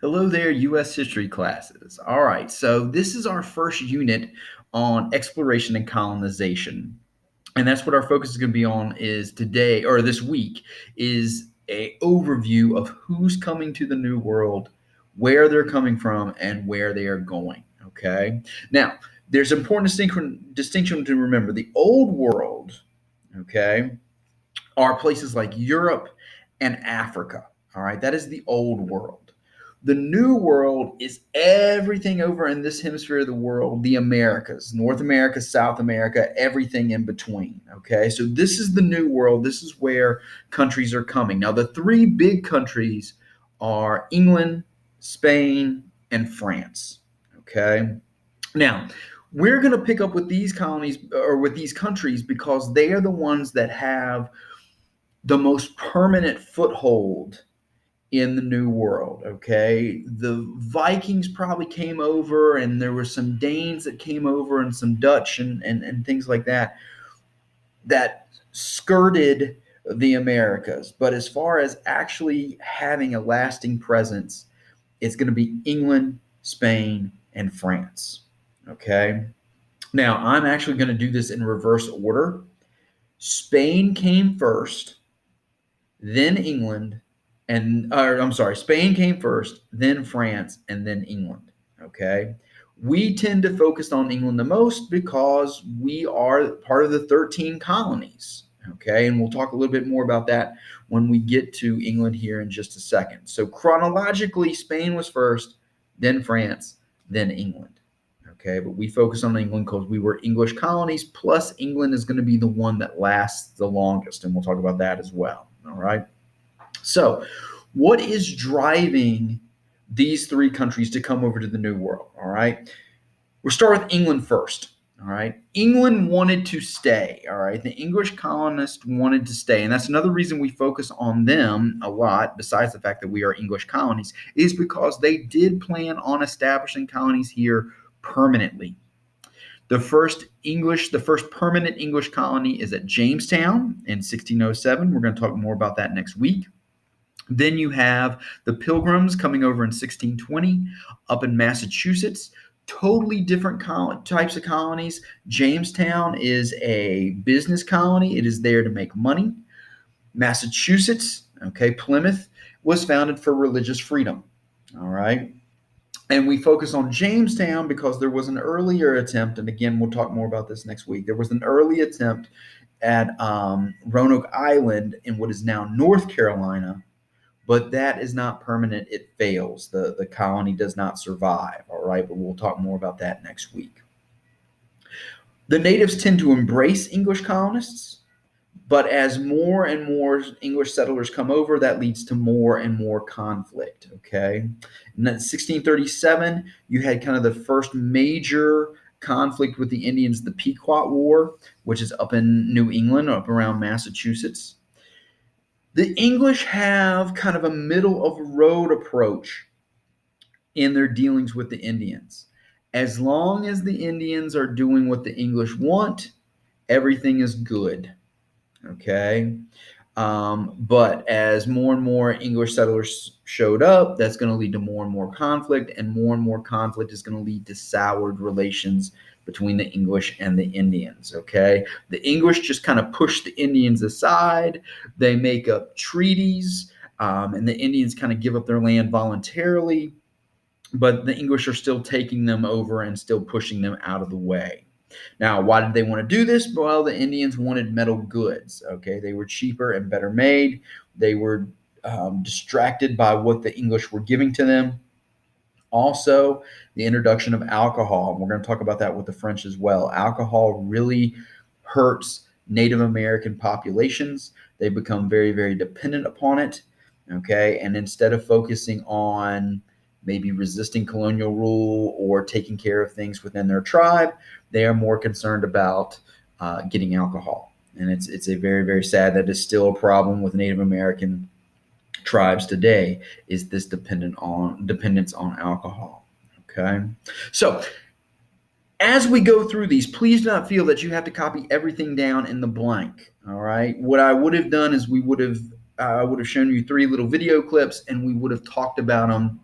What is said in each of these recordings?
Hello there, U.S. history classes. All right, so this is our first unit on exploration and colonization. And that's what our focus is going to be on is today or this week is a overview of who's coming to the New World, where they're coming from, and where they are going. Okay. Now, there's important distinction to remember. The Old World, okay, are places like Europe and Africa. All right, that is the Old World. The New World is everything over in this hemisphere of the world, the Americas, North America, South America, everything in between. Okay, so this is the New World. This is where countries are coming. Now, the three big countries are England, Spain, and France. Okay, now we're going to pick up with these colonies or with these countries because they are the ones that have the most permanent foothold in the New World. Okay, the Vikings probably came over, and there were some Danes that came over, and some Dutch and things like that skirted the Americas. But as far as actually having a lasting presence, it's going to be England, Spain, and France. Okay, now I'm actually going to do this in reverse order. Spain came first, then England, Spain came first, then France, and then England. Okay. We tend to focus on England the most because we are part of the 13 colonies. Okay. And we'll talk a little bit more about that when we get to England here in just a second. So, chronologically, Spain was first, then France, then England. Okay. But we focus on England because we were English colonies, plus, England is going to be the one that lasts the longest. And we'll talk about that as well. All right. So, what is driving these three countries to come over to the New World? All right. We'll start with England first. All right. England wanted to stay. All right. The English colonists wanted to stay. And that's another reason we focus on them a lot, besides the fact that we are English colonies, is because they did plan on establishing colonies here permanently. The first permanent English colony is at Jamestown in 1607. We're going to talk more about that next week. Then you have the Pilgrims coming over in 1620 up in Massachusetts. Totally different types of colonies. Jamestown is a business colony. It is there to make money. Massachusetts, okay, Plymouth was founded for religious freedom. All right. And we focus on Jamestown because there was an earlier attempt, and again, we'll talk more about this next week. There was an early attempt at Roanoke Island in what is now North Carolina, but that is not permanent. It fails. The colony does not survive. All right, but we'll talk more about that next week. The natives tend to embrace English colonists, but as more and more English settlers come over, that leads to more and more conflict. Okay, in 1637, you had kind of the first major conflict with the Indians, the Pequot War, which is up in New England, up around Massachusetts. The English have kind of a middle of the road approach in their dealings with the Indians. As long as the Indians are doing what the English want, everything is good. Okay. But as more and more English settlers showed up, that's going to lead to more and more conflict, and more conflict is going to lead to soured relations between the English and the Indians. Okay. The English just kind of push the Indians aside. They make up treaties, and the Indians kind of give up their land voluntarily, but the English are still taking them over and still pushing them out of the way. Now, why did they want to do this? Well, the Indians wanted metal goods. Okay, they were cheaper and better made. They were distracted by what the English were giving to them. Also, the introduction of alcohol. We're going to talk about that with the French as well. Alcohol really hurts Native American populations. They become very, very dependent upon it. Okay, and instead of focusing on maybe resisting colonial rule or taking care of things within their tribe, they are more concerned about getting alcohol. And it's a very, very sad that is still a problem with Native American tribes today, is this dependence on alcohol. Okay. So as we go through these, please do not feel that you have to copy everything down in the blank. All right. What I would have done is I would have shown you 3 little video clips, and we would have talked about them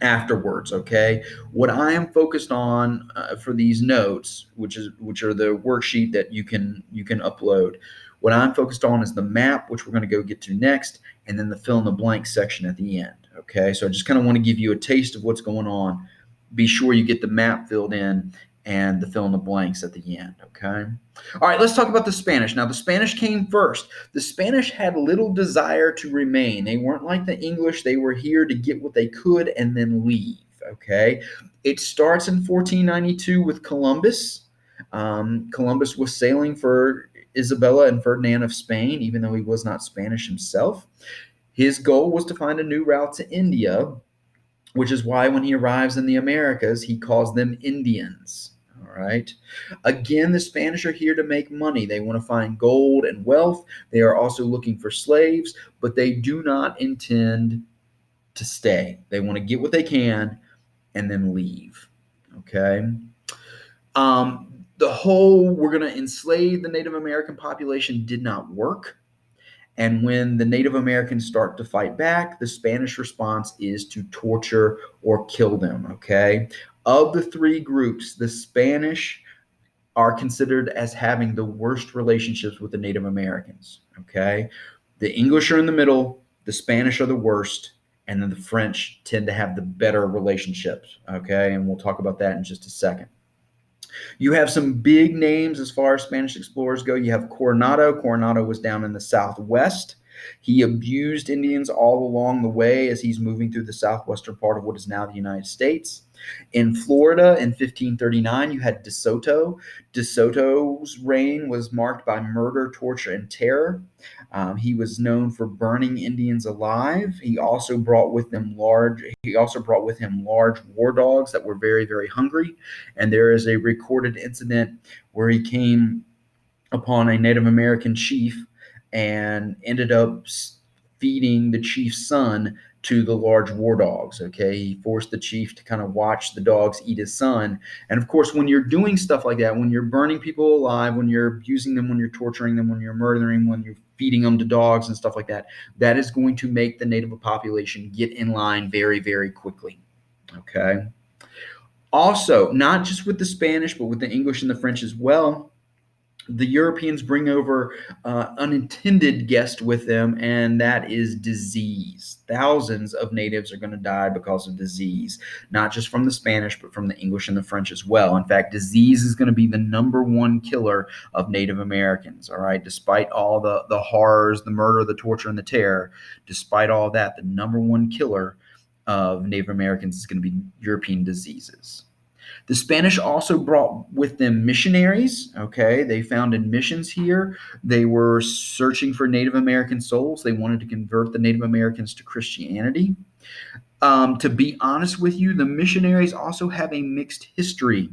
afterwards. Okay, what I am focused on for these notes, which are the worksheet that you can upload. What I'm focused on is the map, which we're going to go get to next, and then the fill in the blank section at the end. Okay, so I just kind of want to give you a taste of what's going on. Be sure you get the map filled in and the fill in the blanks at the end. Okay. All right, let's talk about the Spanish. Now, the Spanish came first. The Spanish had little desire to remain. They weren't like the English. They were here to get what they could and then leave. Okay. It starts in 1492 with Columbus. Columbus was sailing for Isabella and Ferdinand of Spain, even though he was not Spanish himself. His goal was to find a new route to India, which is why when he arrives in the Americas, he calls them Indians. All right. Again, the Spanish are here to make money. They want to find gold and wealth. They are also looking for slaves, but they do not intend to stay. They want to get what they can and then leave. Okay. The whole we're going to enslave the Native American population did not work. And when the Native Americans start to fight back, the Spanish response is to torture or kill them. Okay. Of the three groups, the Spanish are considered as having the worst relationships with the Native Americans. Okay. The English are in the middle, the Spanish are the worst, and then the French tend to have the better relationships. Okay. And we'll talk about that in just a second. You have some big names as far as Spanish explorers go. You have Coronado. Coronado was down in the southwest. He abused Indians all along the way as he's moving through the southwestern part of what is now the United States. In Florida in 1539, you had De Soto. De Soto's reign was marked by murder, torture, and terror. He was known for burning Indians alive. He also brought with him large war dogs that were very, very hungry. And there is a recorded incident where he came upon a Native American chief and ended up feeding the chief's son to the large war dogs. Okay, he forced the chief to kind of watch the dogs eat his son. And of course, when you're doing stuff like that, when you're burning people alive, when you're abusing them, when you're torturing them, when you're murdering, when you're feeding them to dogs and stuff like that, that is going to make the native population get in line very, very quickly. Okay. Also, not just with the Spanish, but with the English and the French as well, the Europeans bring over unintended guest with them, and that is disease. Thousands of natives are going to die because of disease, not just from the Spanish, but from the English and the French as well. In fact, disease is going to be the number one killer of Native Americans. All right, despite all the horrors, the murder, the torture, and the terror, despite all that, the number one killer of Native Americans is going to be European diseases. The Spanish also brought with them missionaries. Okay, they founded missions here. They were searching for Native American souls. They wanted to convert the Native Americans to Christianity. To be honest with you, the missionaries also have a mixed history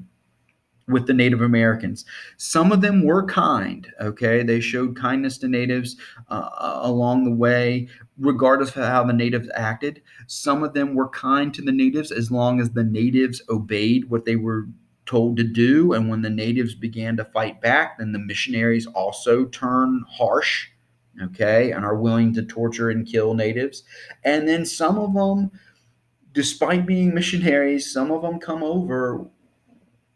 with the Native Americans. Some of them were kind, okay? They showed kindness to natives along the way, regardless of how the natives acted. Some of them were kind to the natives as long as the natives obeyed what they were told to do. And when the natives began to fight back, then the missionaries also turn harsh, okay, and are willing to torture and kill natives. And then some of them, despite being missionaries, some of them come over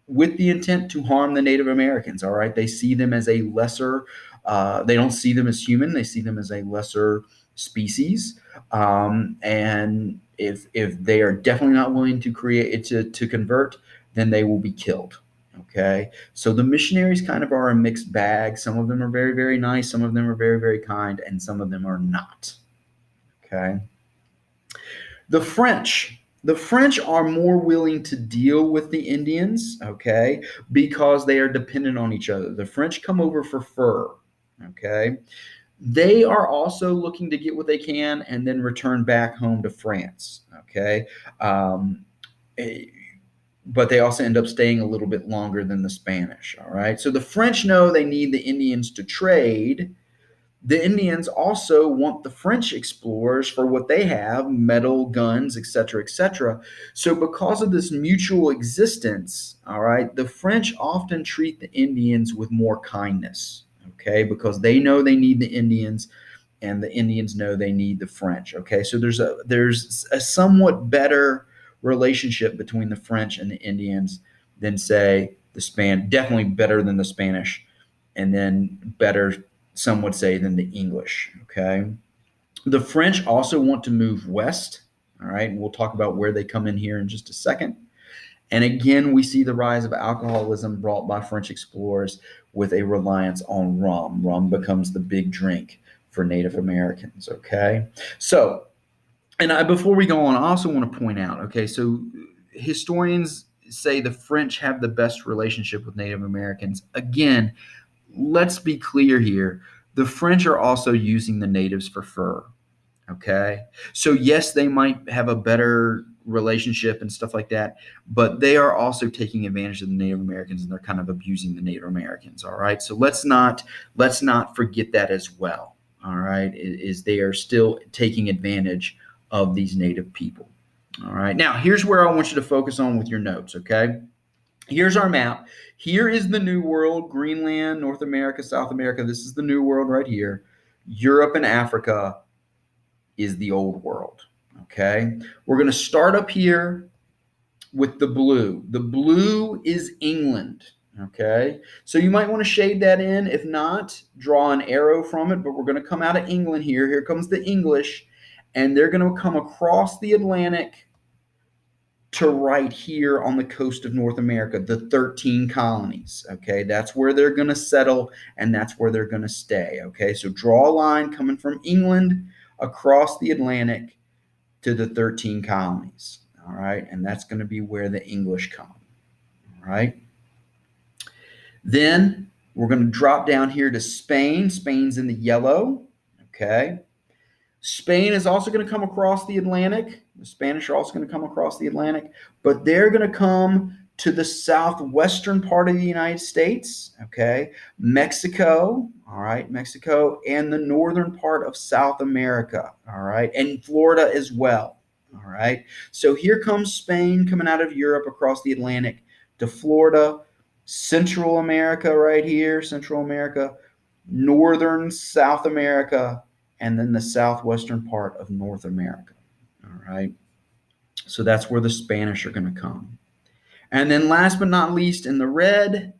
with the intent to harm the Native Americans. All right, they see them as a lesser. They don't see them as human. They see them as a lesser species. And if they are definitely not willing to create to convert, then they will be killed. Okay, so the missionaries kind of are a mixed bag. Some of them are very, very nice. Some of them are very, very kind, and some of them are not. Okay. The French are more willing to deal with the Indians, okay, because they are dependent on each other. The French come over for fur, okay. They are also looking to get what they can and then return back home to France, okay. Um, eh, but they also end up staying a little bit longer than the Spanish, all right. So the French know they need the Indians to trade. The Indians also want the French explorers for what they have, metal, guns, etc., etc. So, because of this mutual existence, all right, the French often treat the Indians with more kindness, okay, because they know they need the Indians and the Indians know they need the French, okay. So there's a somewhat better relationship between the French and the Indians than, say, definitely better than the Spanish, and then better, some would say, than the English. Okay. The French also want to move west. All right. And we'll talk about where they come in here in just a second. And again, we see the rise of alcoholism brought by French explorers with a reliance on rum. Rum becomes the big drink for Native Americans. Okay. So, before we go on, I also want to point out, okay, so historians say the French have the best relationship with Native Americans. Again, let's be clear here. The French are also using the natives for fur. Okay. So, yes, they might have a better relationship and stuff like that, but they are also taking advantage of the Native Americans, and they're kind of abusing the Native Americans. All right. So let's not forget that as well. All right. Is they are still taking advantage of these native people. All right. Now, here's where I want you to focus on with your notes. Okay. Here's our map. Here is the New World: Greenland, North America, South America. This is the New World right here. Europe and Africa is the Old World. Okay. We're going to start up here with the blue. The blue is England. Okay. So you might want to shade that in. If not, draw an arrow from it. But we're going to come out of England here. Here comes the English, and they're going to come across the Atlantic to right here on the coast of North America, the 13 colonies. Okay, that's where they're going to settle, and that's where they're going to stay. Okay, so draw a line coming from England across the Atlantic to the 13 colonies. All right, and that's going to be where the English come. All right, then we're going to drop down here to Spain. Spain's in the yellow. Okay, Spain is also going to come across the Atlantic. The Spanish are also going to come across the Atlantic, but they're going to come to the southwestern part of the United States. Okay. Mexico. All right. Mexico and the northern part of South America. All right. And Florida as well. All right. So here comes Spain coming out of Europe across the Atlantic to Florida, Central America right here, Central America, northern South America, and then the southwestern part of North America. All right. So that's where the Spanish are going to come. And then last but not least, in the red,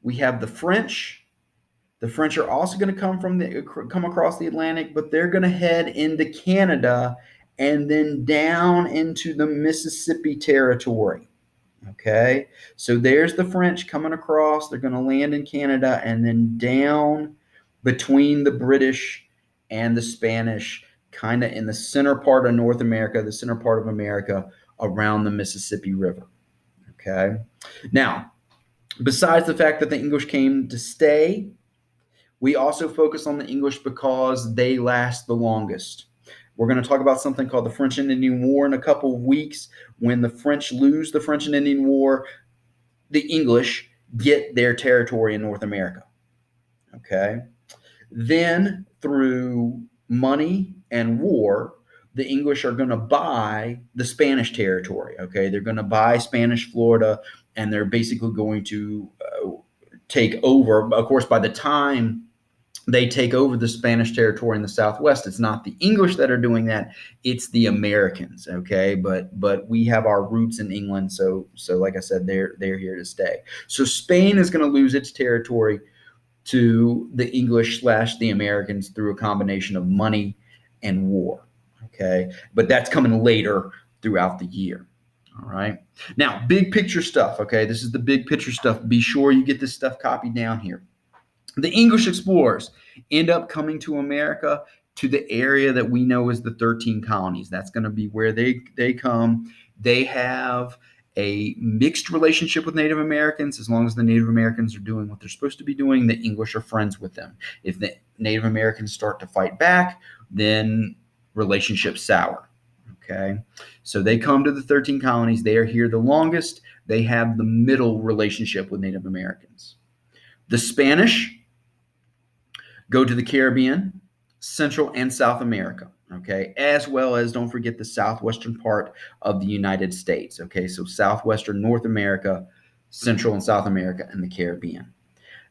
we have the French. The French are also going to come across the Atlantic, but they're going to head into Canada and then down into the Mississippi Territory. Okay. So there's the French coming across. They're going to land in Canada and then down between the British and the Spanish, kind of in the center part of North America, the center part of America, around the Mississippi River. Okay. Now, besides the fact that the English came to stay, we also focus on the English because they last the longest. We're going to talk about something called the French and Indian War in a couple of weeks. When the French lose the French and Indian War, the English get their territory in North America. Okay. Then through money and war, the English are going to buy the Spanish territory. Okay. They're going to buy Spanish Florida, and they're basically going to take over. Of course, by the time they take over the Spanish territory in the Southwest, it's not the English that are doing that, it's the Americans. Okay. But we have our roots in England. So like I said, they're here to stay. So Spain is going to lose its territory to the English / the Americans through a combination of money and war. Okay. But that's coming later throughout the year. All right. Now, big picture stuff. Okay. This is the big picture stuff. Be sure you get this stuff copied down here. The English explorers end up coming to America, to the area that we know as the 13 colonies. That's going to be where they come. They have a mixed relationship with Native Americans. As long as the Native Americans are doing what they're supposed to be doing, the English are friends with them. If the Native Americans start to fight back, then relationships sour. Okay. So they come to the 13 colonies. They are here the longest. They have the middle relationship with Native Americans. The Spanish go to the Caribbean, Central and South America, okay, as well as, don't forget, the southwestern part of the United States, okay, so southwestern North America, Central and South America, and the Caribbean.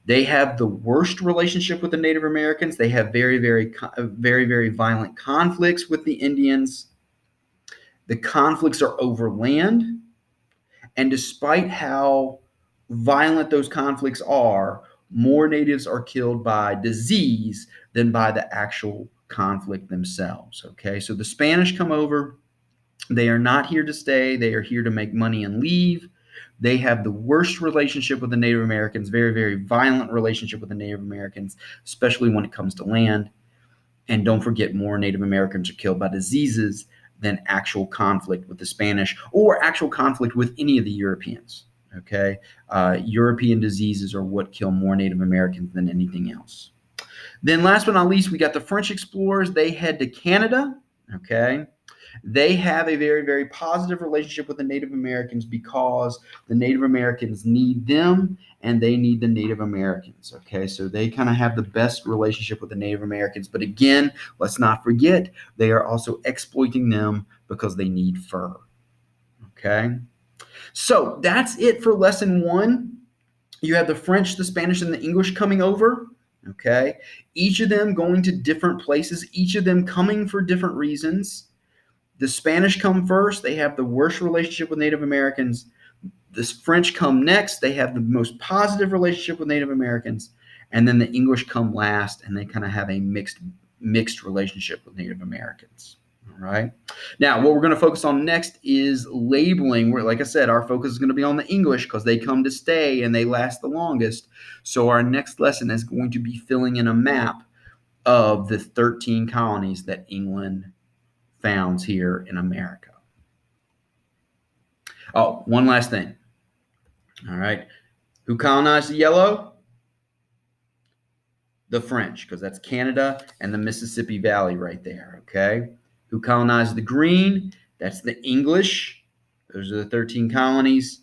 They have the worst relationship with the Native Americans. They have very, very, very, very violent conflicts with the Indians. The conflicts are over land. And despite how violent those conflicts are, more natives are killed by disease than by the actual conflict themselves. Okay, so the Spanish come over. They are not here to stay, they are here to make money and leave. They have the worst relationship with the Native Americans, very, very violent relationship with the Native Americans, especially when it comes to land. And don't forget, more Native Americans are killed by diseases than actual conflict with the Spanish or actual conflict with any of the Europeans. Okay, European diseases are what kill more Native Americans than anything else. Then, last but not least, we got the French explorers. They head to Canada. Okay, they have a very, very positive relationship with the Native Americans because the Native Americans need them and they need the Native Americans. Okay, so they kind of have the best relationship with the Native Americans. But again, let's not forget, they are also exploiting them because they need fur. Okay, so that's it for lesson one. You have the French, the Spanish, and the English coming over. Okay, each of them going to different places, each of them coming for different reasons. The Spanish come first. They have the worst relationship with Native Americans. The French come next. They have the most positive relationship with Native Americans. And then the English come last, and they kind of have a mixed relationship with Native Americans. All right. Now, what we're going to focus on next is labeling. Where, like I said, our focus is going to be on the English because they come to stay and they last the longest. So our next lesson is going to be filling in a map of the 13 colonies that England founds here in America. Oh, one last thing. All right. Who colonized the yellow? The French, because that's Canada and the Mississippi Valley right there. Okay. Who colonized the green? That's the English. Those are the 13 colonies.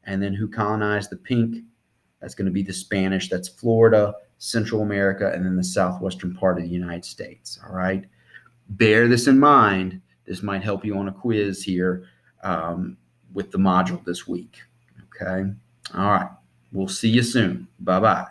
And then who colonized the pink? That's going to be the Spanish. That's Florida, Central America, and then the southwestern part of the United States. All right. Bear this in mind. This might help you on a quiz here with the module this week. Okay. All right. We'll see you soon. Bye-bye.